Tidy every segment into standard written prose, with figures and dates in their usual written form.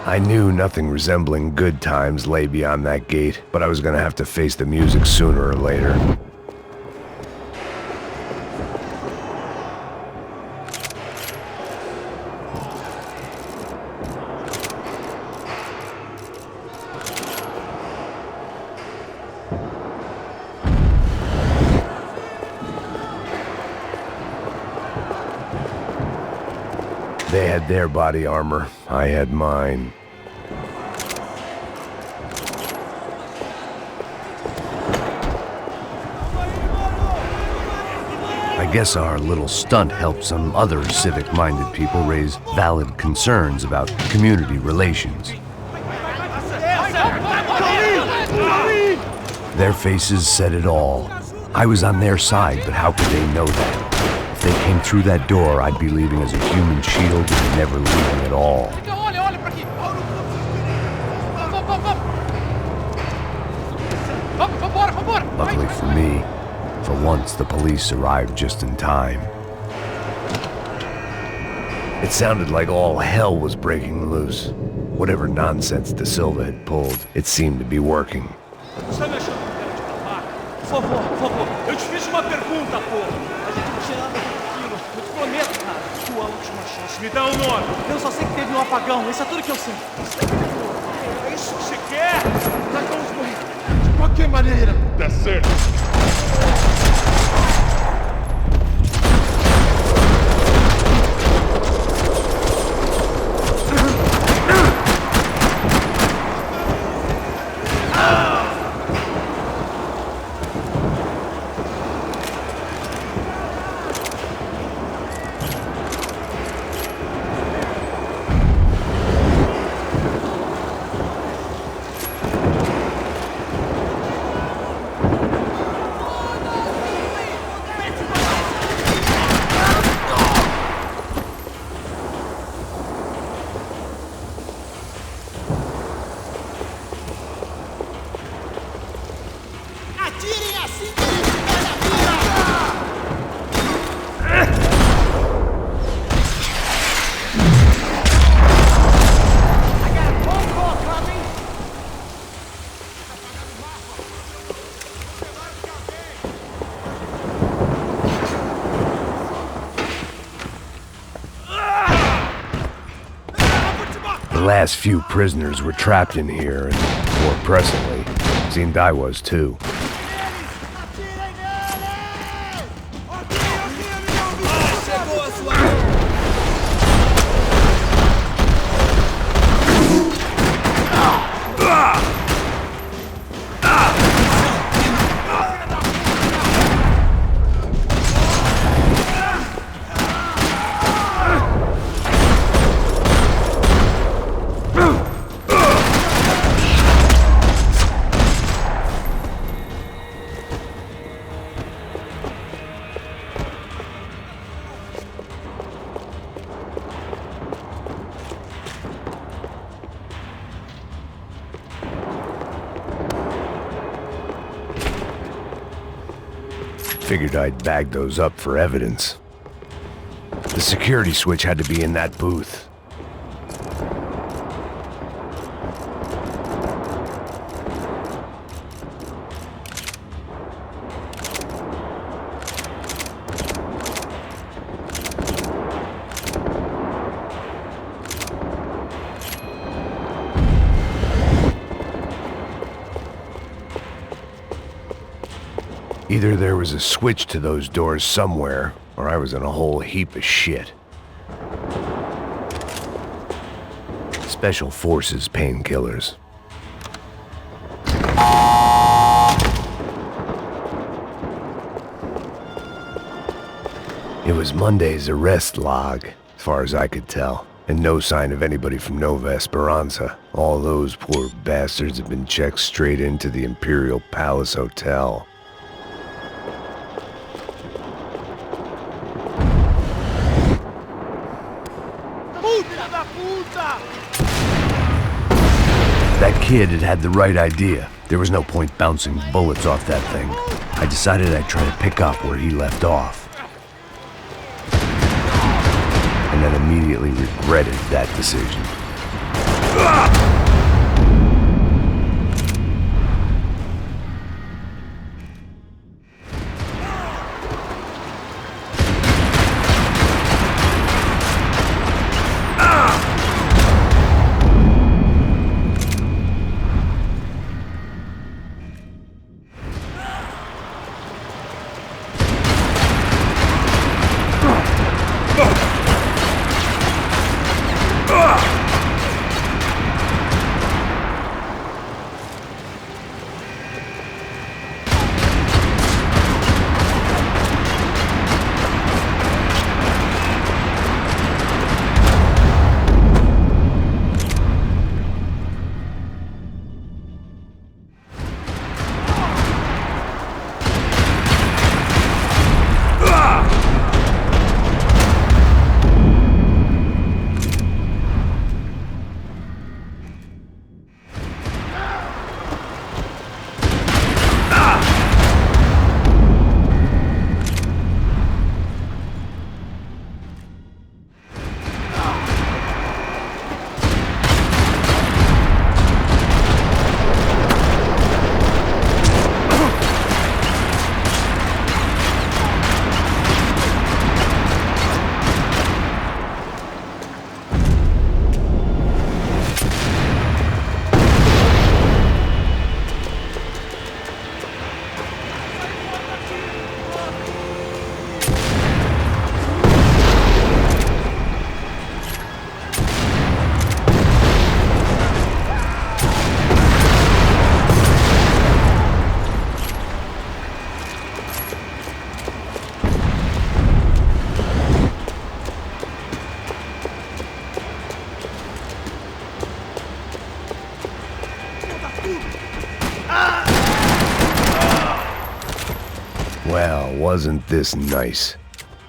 I knew nothing resembling good times lay beyond that gate, but I was gonna have to face the music sooner or later. They had their body armor, I had mine. I guess our little stunt helped some other civic-minded people raise valid concerns about community relations. Their faces said it all. I was on their side, but how could they know that? If they came through that door, I'd be leaving as a human shield and never leaving at all. Luckily for me, for once the police arrived just in time. It sounded like all hell was breaking loose. Whatever nonsense De Silva had pulled, it seemed to be working. Por favor, eu te fiz uma pergunta, pô. A gente não tinha nada daquilo. Eu te prometo, cara. Tua última chance. Me dá um nome. Eu só sei que teve um apagão. Isso é tudo que eu sei. É isso que você quer? Nós vamos morrer. De qualquer maneira. Dá certo. The last few prisoners were trapped in here, and more pressingly, seemed I was too. Figured I'd bag those up for evidence. The security switch had to be in that booth. Either there was a switch to those doors somewhere, or I was in a whole heap of shit. Special Forces painkillers. It was Monday's arrest log, as far as I could tell, and no sign of anybody from Nova Esperanza. All those poor bastards had been checked straight into the Imperial Palace Hotel. That kid had had the right idea. There was no point bouncing bullets off that thing. I decided I'd try to pick up where he left off. And then immediately regretted that decision. Well, wasn't this nice?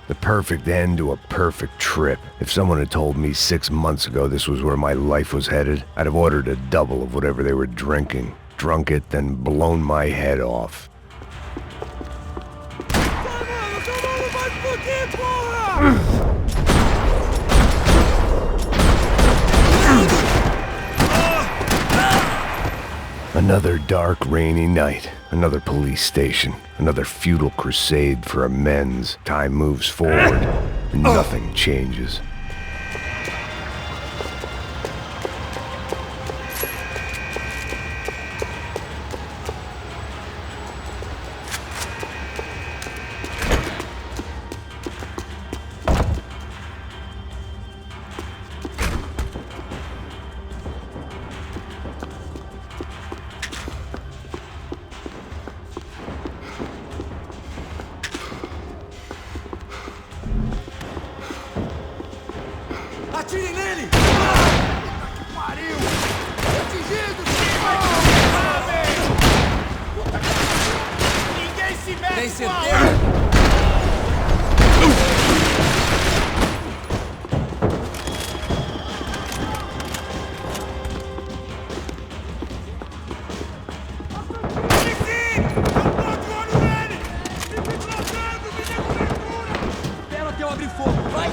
The perfect end to a perfect trip. If someone had told me 6 months ago this was where my life was headed, I'd have ordered a double of whatever they were drinking, drunk it, then blown my head off. Another dark, rainy night. Another police station. Another futile crusade for amends. Time moves forward, and nothing changes. Atirem nele! Puta que pariu! Atingido! Ninguém se mexe! Tem certeza? Espera até eu abrir fogo! Vai!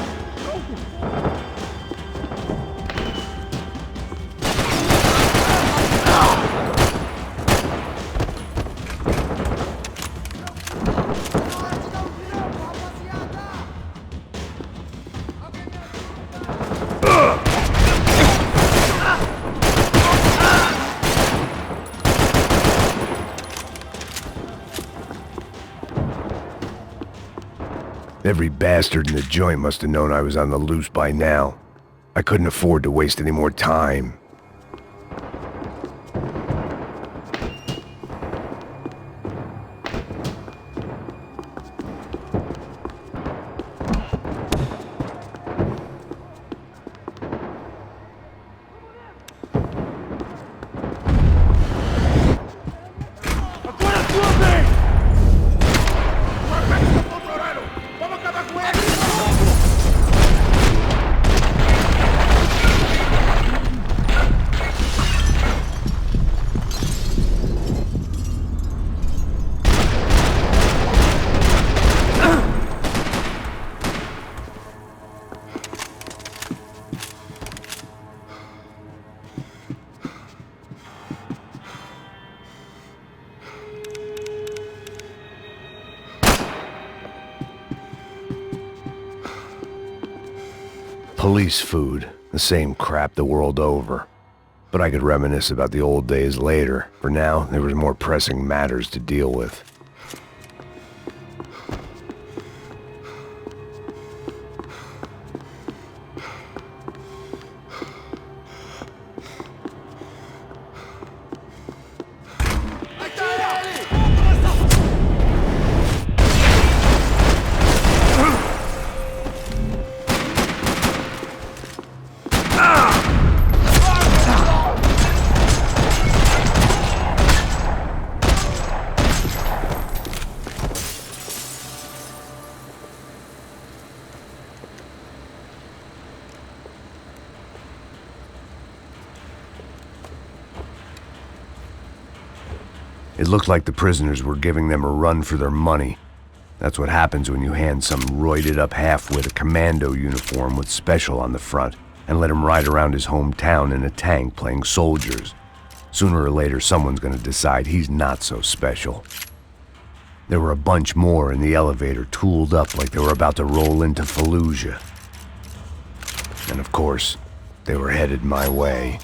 Every bastard in the joint must have known I was on the loose by now. I couldn't afford to waste any more time. police food, the same crap the world over. But I could reminisce about the old days later. For now, there was more pressing matters to deal with. It looked like the prisoners were giving them a run for their money. That's what happens when you hand some roided-up half-wit a commando uniform with special on the front and let him ride around his hometown in a tank playing soldiers. Sooner or later, someone's gonna decide he's not so special. There were a bunch more in the elevator, tooled up like they were about to roll into Fallujah. And of course, they were headed my way.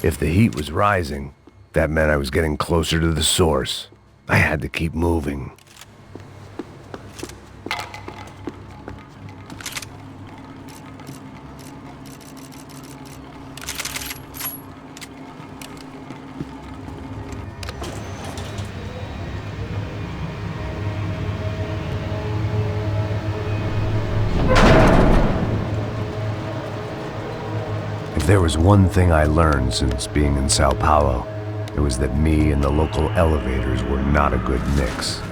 If the heat was rising, that meant I was getting closer to the source. I had to keep moving. If there was one thing I learned since being in Sao Paulo, it was that me and the local elevators were not a good mix.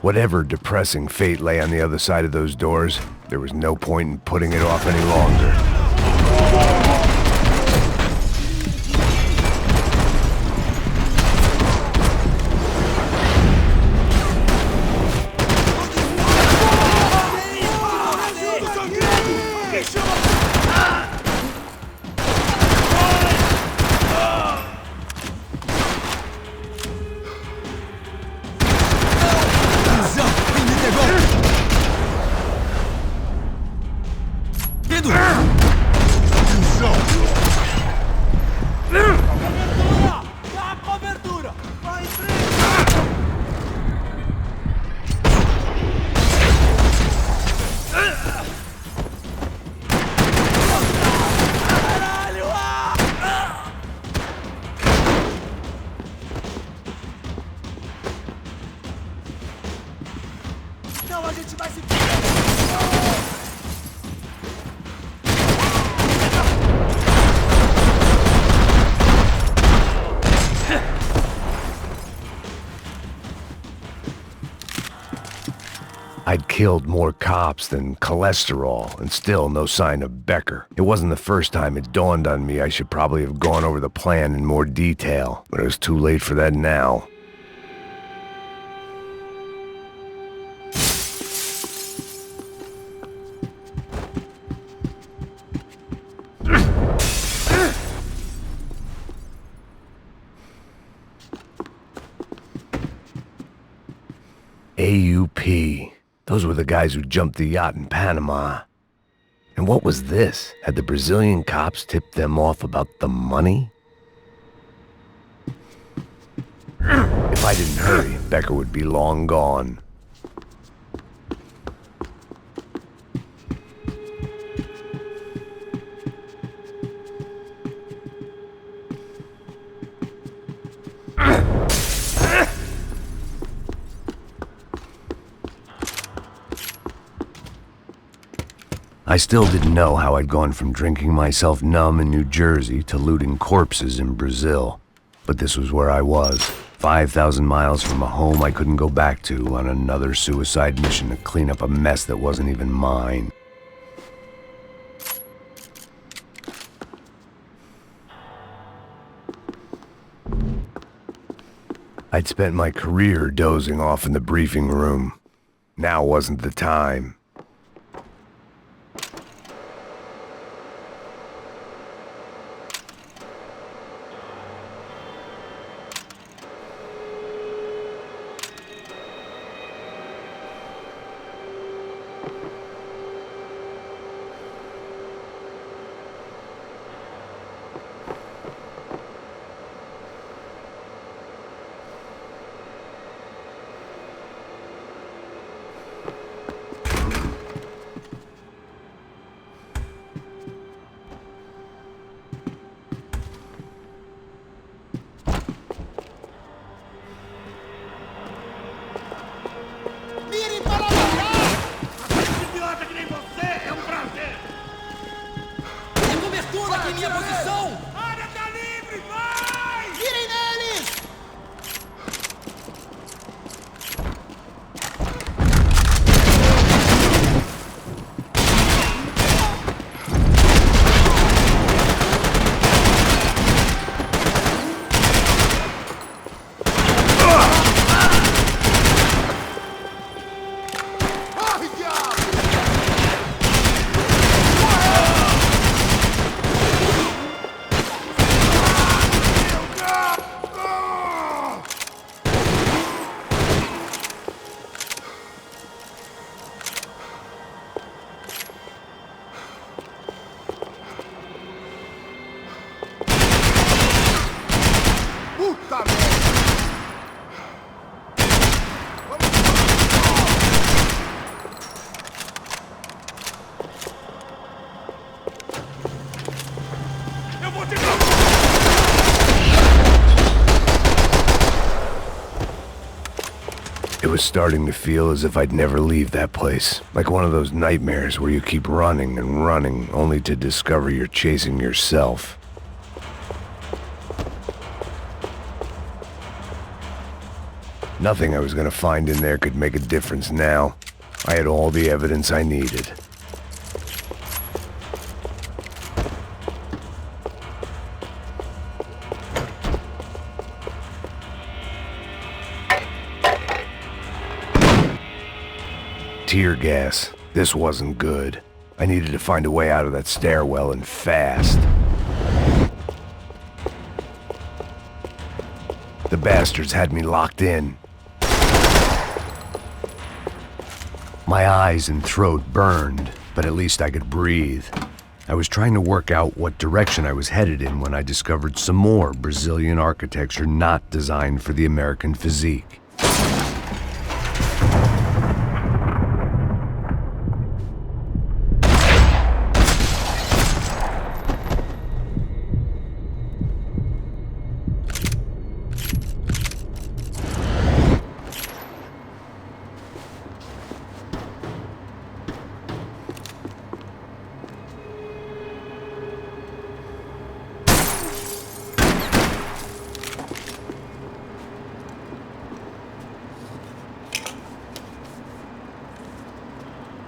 Whatever depressing fate lay on the other side of those doors, there was no point in putting it off any longer. Não, a gente vai se... I'd killed more cops than cholesterol, and still no sign of Becker. It wasn't the first time it dawned on me I should probably have gone over the plan in more detail, but it was too late for that now. AUP. Those were the guys who jumped the yacht in Panama. And what was this? Had the Brazilian cops tipped them off about the money? If I didn't hurry, Becker would be long gone. I still didn't know how I'd gone from drinking myself numb in New Jersey to looting corpses in Brazil. But this was where I was, 5,000 miles from a home I couldn't go back to, on another suicide mission to clean up a mess that wasn't even mine. I'd spent my career dozing off in the briefing room. Now wasn't the time. It was starting to feel as if I'd never leave that place. Like one of those nightmares where you keep running and running, only to discover you're chasing yourself. Nothing I was gonna find in there could make a difference now. I had all the evidence I needed. Tear gas. This wasn't good. I needed to find a way out of that stairwell, and fast. The bastards had me locked in. My eyes and throat burned, but at least I could breathe. I was trying to work out what direction I was headed in when I discovered some more Brazilian architecture not designed for the American physique.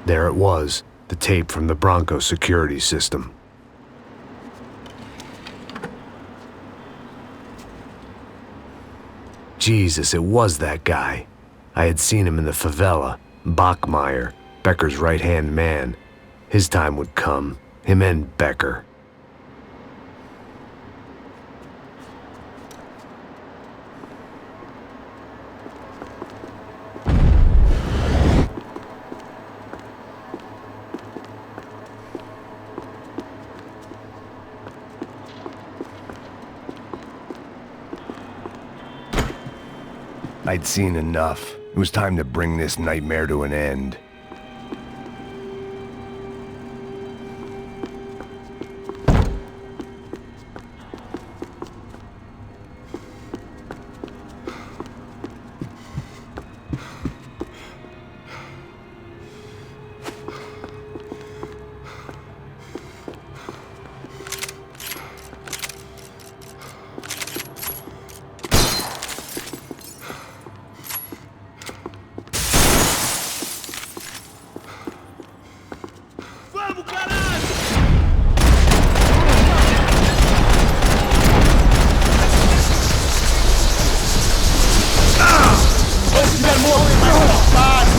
There it was, the tape from the Bronco security system. Jesus, it was that guy. I had seen him in the favela. Bachmeyer, Becker's right-hand man. His time would come. Him and Becker. I'd seen enough. It was time to bring this nightmare to an end. Vamos, caralho! Se tiver morto, mais otário!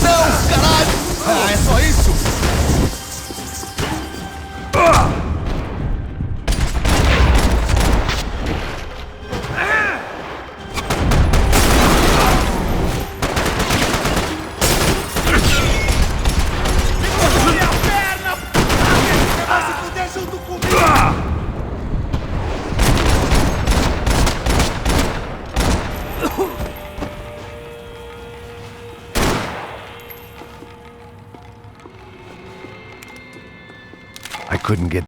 Não, caralho! Ah, é só isso? I couldn't get